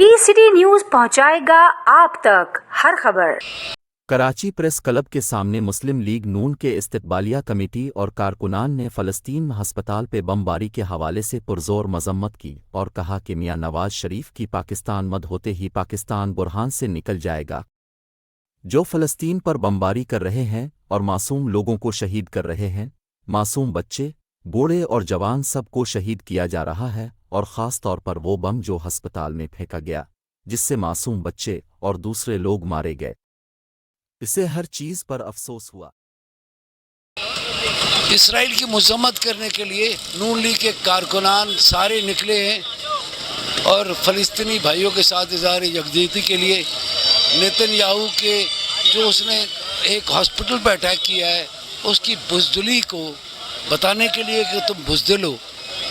City news पहुंचाएगा आप तक हर खबर। कराची प्रेस क्लब के सामने मुस्लिम लीग नून के इस्तकबालिया कमेटी और कारकुनान ने फ़लस्तीन हस्पताल पे बमबारी के हवाले से पुरज़ोर मज़म्मत की और कहा कि मियां नवाज शरीफ की पाकिस्तान मद होते ही पाकिस्तान बुरहान से निकल जाएगा। जो फ़लस्तीन पर बमबारी कर रहे हैं और मासूम लोगों को शहीद कर रहे हैं, मासूम बच्चे, बूढ़े और जवान सब को शहीद किया जा रहा है, और ख़ास तौर पर वो बम जो हस्पताल में फेंका गया जिससे मासूम बच्चे और दूसरे लोग मारे गए। इससे हर चीज़ पर अफसोस हुआ। इसराइल की मजम्मत करने के लिए नून लीग के कारकुनान सारे निकले हैं और फ़लस्तीनी भाइयों के साथ इज़हार यकजहती के लिए नेतन्याहू के जो उसने एक हॉस्पिटल पर अटैक किया है उसकी बुज़दिली को बताने के लिए कि तुम बुज़दिल हो।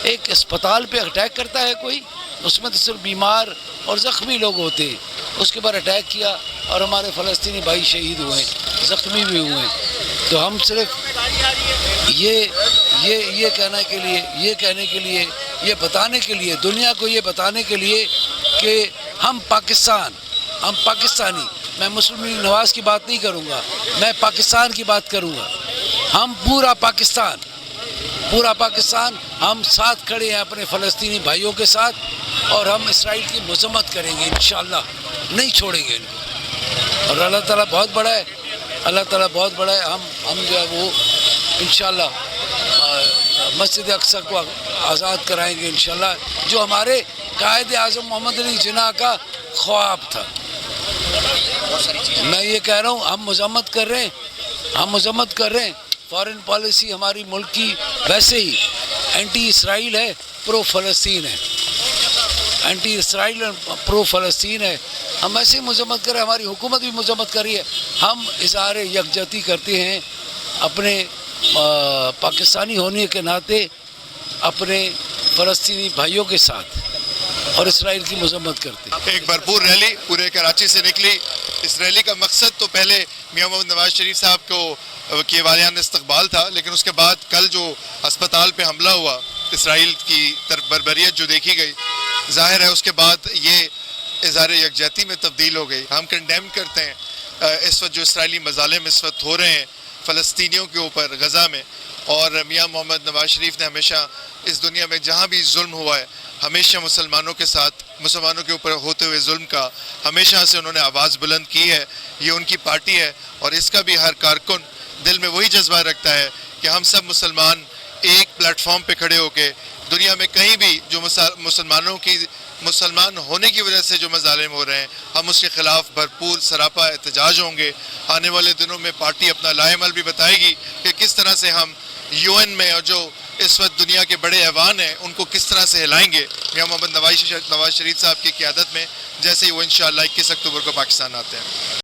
एक अस्पताल पे अटैक करता है कोई, उसमें तो सिर्फ बीमार और ज़ख्मी लोग होते हैं, उसके बाद अटैक किया और हमारे फ़लस्तीनी भाई शहीद हुए, ज़ख्मी भी हुए। तो हम सिर्फ ये कहने के लिए ये बताने के लिए दुनिया को ये बताने के लिए कि हम पाकिस्तानी, मैं मुस्लिम लीग नवाज़ की बात नहीं करूँगा, मैं पाकिस्तान की बात करूँगा। हम पूरा पाकिस्तान हम साथ खड़े हैं अपने फ़लस्तीनी भाइयों के साथ, और हम इसराइल की मज़म्मत करेंगे इंशाअल्लाह, नहीं छोड़ेंगे इनको। और अल्लाह ताला बहुत बड़ा है, हम जो है वो इंशाअल्लाह मस्जिद अक्सा को आज़ाद कराएंगे इंशाअल्लाह, जो हमारे कायद आज़म मोहम्मद अली जिन्ना का ख्वाब था। मैं ये कह रहा हूँ हम मज़म्मत कर रहे हैं। फॉरेन पॉलिसी हमारी मुल्क की वैसे ही एंटी इसराइल है, प्रो फ़लस्तीन है, हम ऐसे ही मज़म्मत करें, हमारी हुकूमत भी मज़म्मत कर रही है। हम इज़हार यकजहती करते हैं अपने पाकिस्तानी होने के नाते अपने फ़लस्तीनी भाइयों के साथ, और इसराइल की मज़म्मत करते हैं। एक भरपूर रैली पूरे कराची से निकली। इस रैली का मकसद तो पहले मियां मोहम्मद नवाज शरीफ साहब के वालियान इस्तकबाल था, लेकिन उसके बाद कल जो अस्पताल पे हमला हुआ, इसराइल की तरफ बर्बरियत जो देखी गई, जाहिर है उसके बाद ये इज़हार यकजहती में तब्दील हो गई। हम कंडेम करते हैं इस वक्त जो इसराइली मज़ालिम इस वक्त हो रहे हैं फ़लस्तीनियों के ऊपर गज़ा में, और मियां मोहम्मद नवाज शरीफ ने हमेशा इस दुनिया में जहाँ भी जुल्म हुआ है, हमेशा मुसलमानों के ऊपर होते हुए जुल्म का हमेशा से उन्होंने आवाज़ बुलंद की है। ये उनकी पार्टी है और इसका भी हर कारकुन दिल में वही जज्बा रखता है कि हम सब मुसलमान एक प्लेटफॉर्म पे खड़े होकर दुनिया में कहीं भी जो मुसलमान होने की वजह से जो मज़ालिम हो रहे हैं, हम उसके ख़िलाफ़ भरपूर सरापा एहतजाज होंगे। आने वाले दिनों में पार्टी अपना लाएमल भी बताएगी कि किस तरह से हम UN में और जो इस वक्त दुनिया के बड़े ऐवान हैं उनको किस तरह से हिलाएंगे मियां मोहम्मद नवाज शरीफ साहब की क़यादत में, जैसे ही वो इंशाअल्लाह 21 अक्टूबर को पाकिस्तान आते हैं।